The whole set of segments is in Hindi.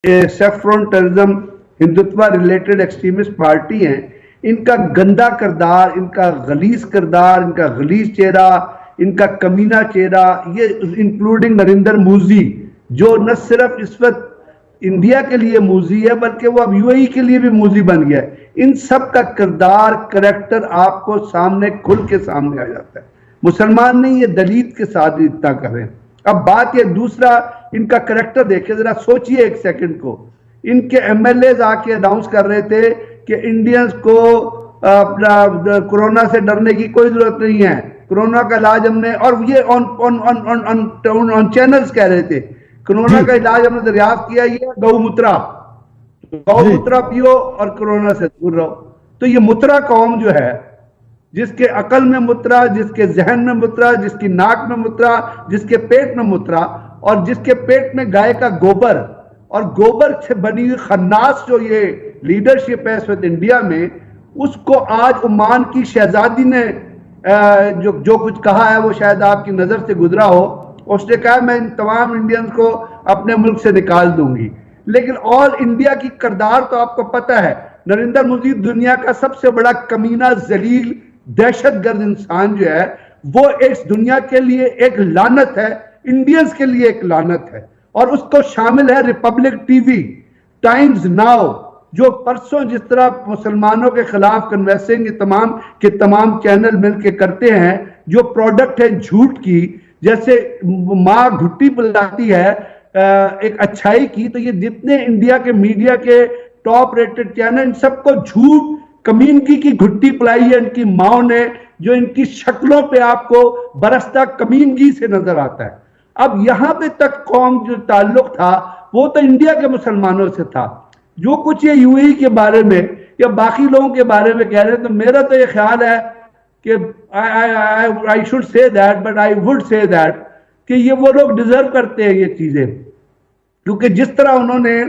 Saffron terrorism Hindutva related extremist party हैं, इनका गंदा किरदार, इनका गलीज किरदार, इनका गलीज चेहरा, इनका कमीना चेहरा, ये इंक्लूडिंग नरेंद्र मोदी, जो न सिर्फ इस वक्त इंडिया के लिए मोदी है बल्कि वो अब यूएई के लिए भी मोदी बन गया है। इन सब का किरदार, करैक्टर आपको सामने खुल के सामने आ जाता है। मुसलमान नहीं, ये दलित के साथ इतना कर रहे हैं। अब बात ये दूसरा, इनका करैक्टर देखिए जरा, सोचिए एक सेकंड को। इनके एमएलए आके अनाउंस कर रहे थे कि इंडियंस को अपना कोरोना से डरने की कोई जरूरत नहीं है, कोरोना का इलाज हमने, और ये ऑन चैनल्स कह रहे थे कोरोना का इलाज हमने दरियाफ्त किया, ये गौमूत्रा, गौमूत्रा पियो और कोरोना से दूर रहो। तो ये मुत्रा कौम जो है, जिसके अकल में मुत्रा, जिसके जहन में मुत्रा, जिसकी नाक में मुत्रा, जिसके पेट में मुत्रा, और जिसके पेट में गाय का गोबर और गोबर से बनी हुई खन्नास जो ये लीडरशिप है इस वक्त इंडिया में, उसको आज ओमान की शहजादी ने जो कुछ कहा है वो शायद आपकी नजर से गुजरा हो। उसने कहा मैं इन तमाम इंडियंस को अपने मुल्क से निकाल दूंगी। लेकिन ऑल इंडिया की किरदार तो आपको पता है, नरेंद्र मोदी दुनिया का सबसे बड़ा कमीना, जलील, दहशतगर्द इंसान जो है, वो इस दुनिया के लिए एक लानत है, इंडियंस के लिए एक लानत है। और उसको शामिल है रिपब्लिक टीवी, टाइम्स नाउ, जो परसों जिस तरह मुसलमानों के खिलाफ कन्वेंसिंग तमाम के तमाम चैनल मिलकर करते हैं, जो प्रोडक्ट है झूठ की, जैसे माँ घुट्टी पिलाती है एक अच्छाई की, तो ये जितने इंडिया के मीडिया के टॉप रेटेड चैनल, सबको झूठ, कमीनगी की घुट्टी पिलाई है इनकी माओ ने, जो इनकी शक्लों पे आपको बरसता कमीनगी से नजर आता है। अब यहां पे तक कौम जो ताल्लुक था वो तो इंडिया के मुसलमानों से था। जो कुछ ये यूएई के बारे में या बाकी लोगों के बारे में कह रहे हैं, तो मेरा तो ये ख्याल है कि I should say that, but I would say that कि ये वो लोग डिजर्व करते हैं ये चीजें, क्योंकि जिस तरह उन्होंने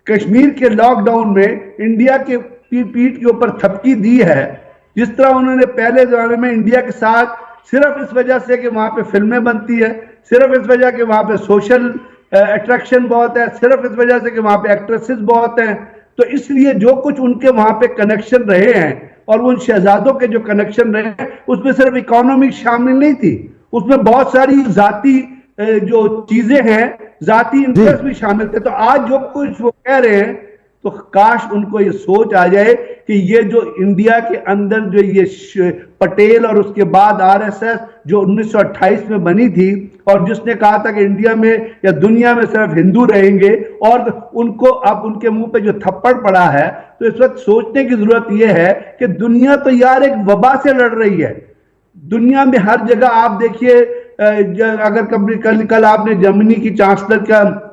कश्मीर के लॉकडाउन में इंडिया के पीठ के ऊपर थपकी दी है, जिस तरह उन्होंने पहले जमाने में इंडिया के साथ सिर्फ इस वजह से कि वहां पे फिल्में बनती है, सिर्फ इस वजह कि वहां पे सोशल अट्रैक्शन बहुत है, सिर्फ इस वजह से कि वहां पे एक्ट्रेसेस बहुत हैं, तो इसलिए जो कुछ उनके वहां पे कनेक्शन रहे हैं और उन शहजादों के जो कनेक्शन रहे हैं, उसमें सिर्फ इकोनॉमी शामिल नहीं थी, उसमें बहुत सारी जाती जो चीजें हैं, जाती इंटरेस्ट भी शामिल थे। तो आज जो कुछ वो कह रहे हैं, तो काश उनको ये सोच आ जाए कि ये जो इंडिया के अंदर जो ये पटेल और उसके बाद आरएसएस जो 1928 में बनी थी और जिसने कहा था कि इंडिया में या दुनिया में सिर्फ हिंदू रहेंगे, और उनको अब उनके मुंह पे जो थप्पड़ पड़ा है, तो इस वक्त सोचने की जरूरत यह है कि दुनिया तो यार एक वबा से लड़ रही है। दुनिया में हर जगह आप देखिए, अगर कल आपने जर्मनी की चांसलर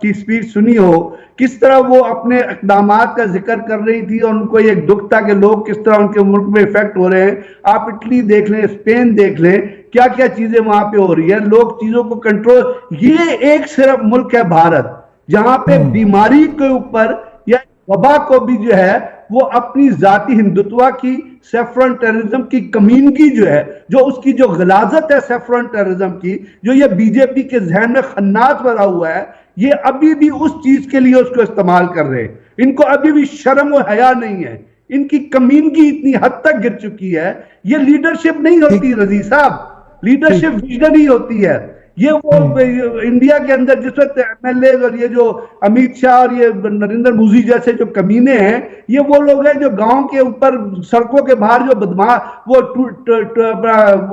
की स्पीच सुनी हो, किस तरह वो अपने इक़दामात का जिक्र कर रही थी और उनको एक दुख था कि लोग किस तरह उनके मुल्क में इफेक्ट हो रहे हैं। आप इटली देख लें, स्पेन देख लें, क्या क्या चीजें वहां पे हो रही है, लोग चीजों को कंट्रोल। ये एक सिर्फ मुल्क है भारत, जहां पे बीमारी के ऊपर या वबा को भी जो है वो अपनी जाती हिंदुत्व की, सेफ्रॉन टेररिज्म की कमीनगी जो है, जो उसकी जो गलाजत है सेफ्रॉन टेररिज्म की, जो ये बीजेपी के जहन में खन्नास भरा हुआ है, ये अभी भी उस चीज के लिए उसको इस्तेमाल कर रहे हैं। इनको अभी भी शर्म और हया नहीं है, इनकी कमीनगी इतनी हद तक गिर चुकी है। ये लीडरशिप नहीं होती रजी साहब, लीडरशिप विजन ही होती है। ये वो इंडिया के अंदर जिस वक्त एमएलए और ये जो अमित शाह और ये नरेंद्र मोदी जैसे जो कमीने हैं, ये वो लोग हैं जो गांव के ऊपर सड़कों के बाहर जो बदमाश वो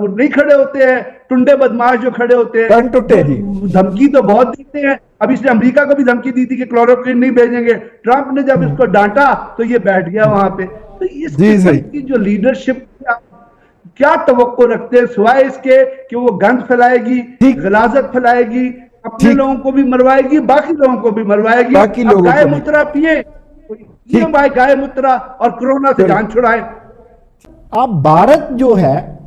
नहीं खड़े होते हैं, टुंडे बदमाश जो खड़े होते हैं, धमकी तो बहुत देते हैं। अब इसने अमेरिका को भी धमकी दी थी कि क्लोरोक्विन नहीं भेजेंगे, ट्रंप ने जब इसको डांटा तो ये बैठ गया वहां पे। तो इस की जो लीडरशिप क्या तवक्को रखते हैं सिवाय इसके कि वो गंद फैलाएगी, गलाजत फैलाएगी, अपने लोगों को भी मरवाएगी, बाकी लोगों को भी मरवाएगी। गाय मूत्रा पिए, भाई गाय मूत्रा, और कोरोना से जान छुड़ाए। अब भारत जो है,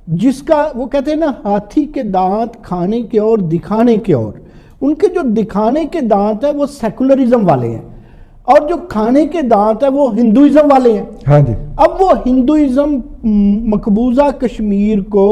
जिसका वो कहते हैं ना, हाथी के दांत खाने के और दिखाने के और, उनके जो दिखाने के दांत है वो सेकुलरिज्म वाले हैं और जो खाने के दांत है वो हिंदुइज्म वाले हैं। हाँ जी। अब वो हिंदुइज्म मकबूजा कश्मीर को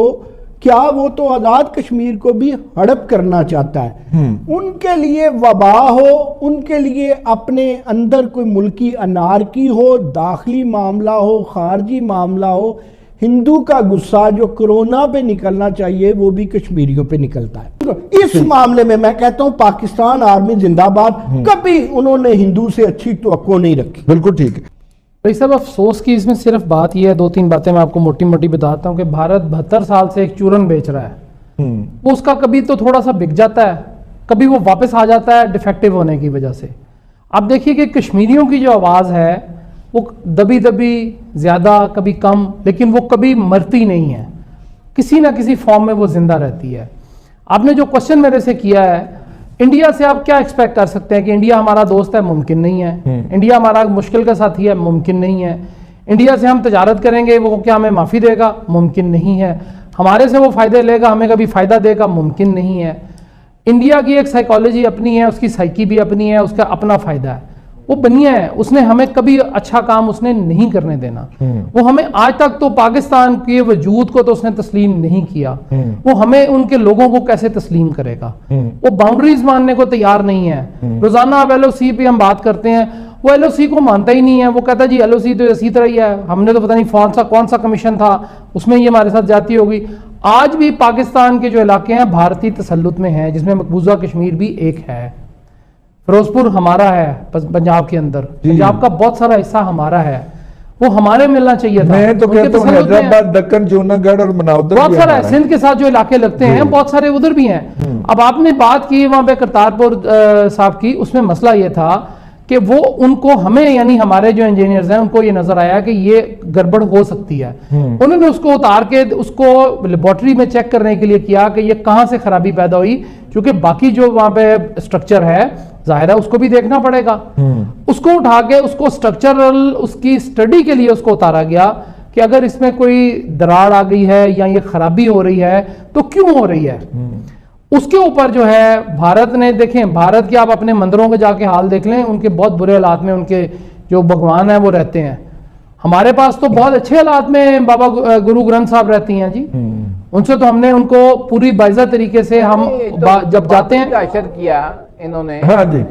क्या वो तो आज़ाद कश्मीर को भी हड़प करना चाहता है। उनके लिए वबा हो, उनके लिए अपने अंदर कोई मुल्की अनारकी हो, दाखिली मामला हो, खारजी मामला हो, हिंदू का गुस्सा जो कोरोना पे निकलना चाहिए वो भी कश्मीरियों पे निकलता है। इस मामले में मैं कहता हूं पाकिस्तान आर्मी जिंदाबाद, कभी उन्होंने हिंदू से अच्छी तवक्को नहीं रखी। बिल्कुल ठीक है भाई साहब, अफसोस की इसमें सिर्फ बात यह है, 2-3 बातें मैं आपको मोटी मोटी बताता हूँ कि भारत 72 साल से एक चूरन बेच रहा है। वो उसका कभी तो थोड़ा सा बिक जाता है, कभी वो वापस आ जाता है डिफेक्टिव होने की वजह से। आप देखिए कि कश्मीरियों की जो आवाज़ है वो दबी दबी ज़्यादा, कभी कम, लेकिन वो कभी मरती नहीं है, किसी ना किसी फॉर्म में वो जिंदा रहती है। आपने जो क्वेश्चन मेरे से किया है, इंडिया से आप क्या एक्सपेक्ट कर सकते हैं कि इंडिया हमारा दोस्त है? मुमकिन नहीं है। इंडिया हमारा मुश्किल का साथी है? मुमकिन नहीं है। इंडिया से हम तजारत करेंगे, वो क्या हमें माफ़ी देगा? मुमकिन नहीं है। हमारे से वो फ़ायदे लेगा, हमें कभी फ़ायदा देगा? मुमकिन नहीं है। इंडिया की एक साइकोलॉजी अपनी है, उसकी साइकी भी अपनी है, उसका अपना फ़ायदा है। वो बनिया है, उसने हमें कभी अच्छा काम उसने नहीं करने देना। वो हमें आज तक तो पाकिस्तान के वजूद को तो उसने तस्लीम नहीं किया, वो हमें उनके लोगों को कैसे तस्लीम करेगा? वो बाउंड्रीज मानने को तैयार नहीं है। रोजाना आप LOC पे हम बात करते हैं, वो LOC को मानता ही नहीं है। वो कहता है जी LOC तो इसी तरह ही है, हमने तो पता नहीं कौन सा कमीशन था, उसमें ये हमारे साथ जाती होगी। आज भी पाकिस्तान के जो इलाके हैं भारतीय तसल्लुत में हैं, जिसमें मकबूजा कश्मीर भी एक है। फिरोजपुर हमारा है पंजाब के अंदर, पंजाब का बहुत सारा हिस्सा हमारा है, वो हमारे मिलना चाहिए था। मैं तो कहता हूं हैदराबाद, दक्कन, जूनागढ़ और मनाउदर बहुत सारा है। सिंध के साथ जो इलाके लगते हैं बहुत सारे उधर भी हैं। अब आपने बात की वहां पे करतारपुर साहब की, उसमें मसला ये था कि वो उनको हमें यानी हमारे जो इंजीनियर्स हैं उनको ये नजर आया कि ये गड़बड़ हो सकती है। उन्होंने उसको उतार के उसको लेबोरेटरी में चेक करने के लिए किया कि ये कहां से खराबी पैदा हुई, क्योंकि बाकी जो वहां पे स्ट्रक्चर है जाहिर है उसको भी देखना पड़ेगा। उसको उठा के उसको स्ट्रक्चरल उसकी स्टडी के लिए उसको उतारा गया कि अगर इसमें कोई दरार आ गई है या ये खराबी हो रही है तो क्यों हो रही है। उसके ऊपर जो है भारत ने, देखें भारत के आप अपने मंदिरों के जाके हाल देख लें, उनके बहुत बुरे हालात में उनके जो भगवान है वो रहते हैं। हमारे पास तो बहुत अच्छे हालात में बाबा गुरु ग्रंथ साहब रहती हैं जी। उनसे तो हमने उनको पूरी बाइज़ा तरीके से हम जब जाते हैं अशर किया इन्होंने। हाँ जी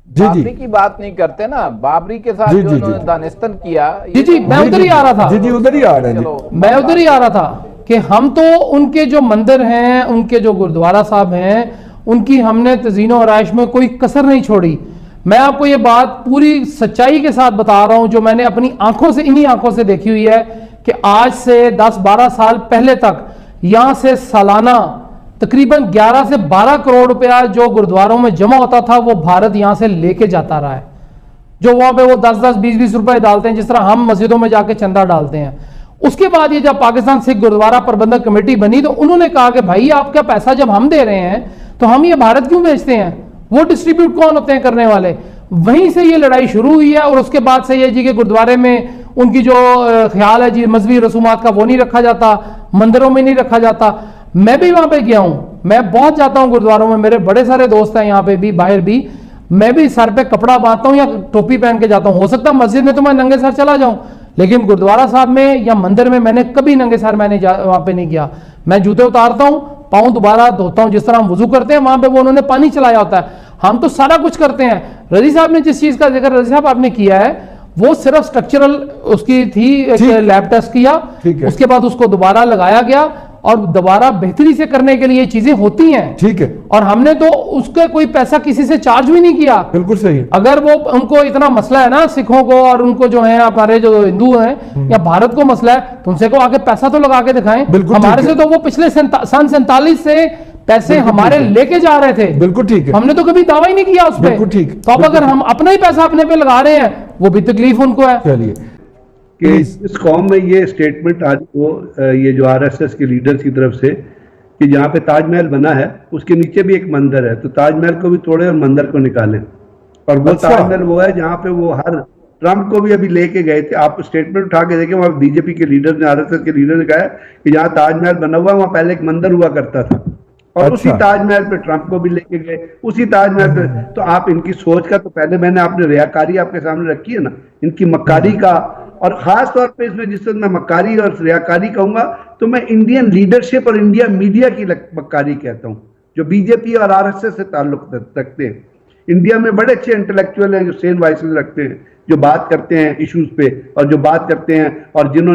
जी बाबरी की बात नहीं करते ना, बाबरी के साथ जी, जो जी, उन्होंने जी। दानिस्तान किया। जी मैं उधर ही आ रहा था। जी उधर ही आ रहे हैं जी। मैं उधर ही आ रहा था कि हम तो उनके जो मंदिर हैं, उनके जो गुरुद्वारा साहब हैं, उनकी हमने तज़ीनो आराइश में कोई कसर नहीं छोड़ी। मैं आपको ये बात पूरी सच्चाई के साथ बता रहा हूं जो मैंने अपनी आंखों से, इन्हीं आंखों से देखी हुई है कि आज से 10-12 साल पहले तक यहां से सालाना तकरीबन 11 से 12 करोड़ रुपया जो गुरुद्वारों में जमा होता था वो भारत यहां से लेके जाता रहा है। जो वहां पे वो 10-10, 20-20 रुपए डालते हैं, जिस तरह हम मस्जिदों में जाके चंदा डालते हैं। उसके बाद ये जब पाकिस्तान सिख गुरुद्वारा प्रबंधक कमेटी बनी तो उन्होंने कहा कि भाई आपका पैसा जब हम दे रहे हैं तो हम ये भारत क्यों भेजते हैं? वो डिस्ट्रीब्यूट कौन होते हैं करने वाले? वहीं से ये लड़ाई शुरू हुई है। और उसके बाद से ये जी के गुरुद्वारे में उनकी जो ख्याल है जी मजहबी रसूमात का वो नहीं रखा जाता, मंदिरों में नहीं रखा जाता। मैं भी वहां पे गया हूं, मैं बहुत जाता हूं गुरुद्वारों में, मेरे बड़े सारे दोस्त हैं यहाँ पे भी, बाहर भी। मैं भी सर पे कपड़ा बांधता हूं या टोपी पहन के जाता हूं। हो सकता है मस्जिद में तो मैं नंगे सर चला जाऊं, लेकिन गुरुद्वारा साहब में या मंदिर में मैंने कभी नंगे सर मैंने वहां पे नहीं किया। मैं जूते उतारता हूं, पाँव दोबारा धोता हूं, जिस तरह हम वुजू करते हैं वहां पे वो उन्होंने पानी चलाया होता है। हम तो सारा कुछ करते हैं। रजी साहब ने जिस चीज का जिक्र रजी साहब आपने किया है वो सिर्फ स्ट्रक्चरल उसकी थी, लैब टेस्ट किया, उसके बाद उसको दोबारा लगाया गया और दोबारा बेहतरी से करने के लिए चीजें होती हैं। ठीक है। और हमने तो उसका कोई पैसा किसी से चार्ज भी नहीं किया। बिल्कुल सही। अगर वो उनको इतना मसला है ना सिखों को और उनको जो है हमारे जो हिंदू हैं या भारत को मसला है, तो उनसे को आके पैसा तो लगा के दिखाएं। हमारे से तो वो पिछले सन 47 से पैसे हमारे लेके जा रहे थे। बिल्कुल ठीक है। हमने तो कभी दावा ही नहीं किया उस पर। ठीक। तो अब अगर हम अपना ही पैसा अपने पे लगा रहे हैं वो भी तकलीफ उनको है। चलिए कि इस कौम में ये स्टेटमेंट आज वो ये जो RSS के लीडर्स की तरफ से कि जहाँ पे ताजमहल बना है उसके नीचे भी एक मंदिर है, तो ताजमहल को भी तोड़े और मंदिर को निकालें। और वो ताजमहल वो है जहाँ पे वो हर ट्रंप को भी अभी लेके गए थे। आप स्टेटमेंट उठा के देखें, वहाँ बीजेपी के लीडर ने, RSS के लीडर ने कहा कि जहाँ ताजमहल बना हुआ वहाँ पहले एक मंदिर हुआ करता था और उसी ताजमहल पे ट्रंप को भी लेके गए, उसी ताजमहल पे। तो आप इनकी सोच का तो पहले मैंने आपने रियाकारी आपके सामने रखी है ना, इनकी मक्कारी का और खास तौर पे इसमें जिस वक्त मैं मक्कारी और रियाकारी कहूंगा तो मैं इंडियन लीडरशिप और इंडिया मीडिया की मक्कारी कहता हूं, जो बीजेपी और आरएसएस से ताल्लुक रखते हैं। इंडिया में बड़े अच्छे इंटेलेक्चुअल हैं जो सेम वॉइसेस रखते हैं, जो बात करते हैं इश्यूज पे और जो बात करते हैं और जिन्होंने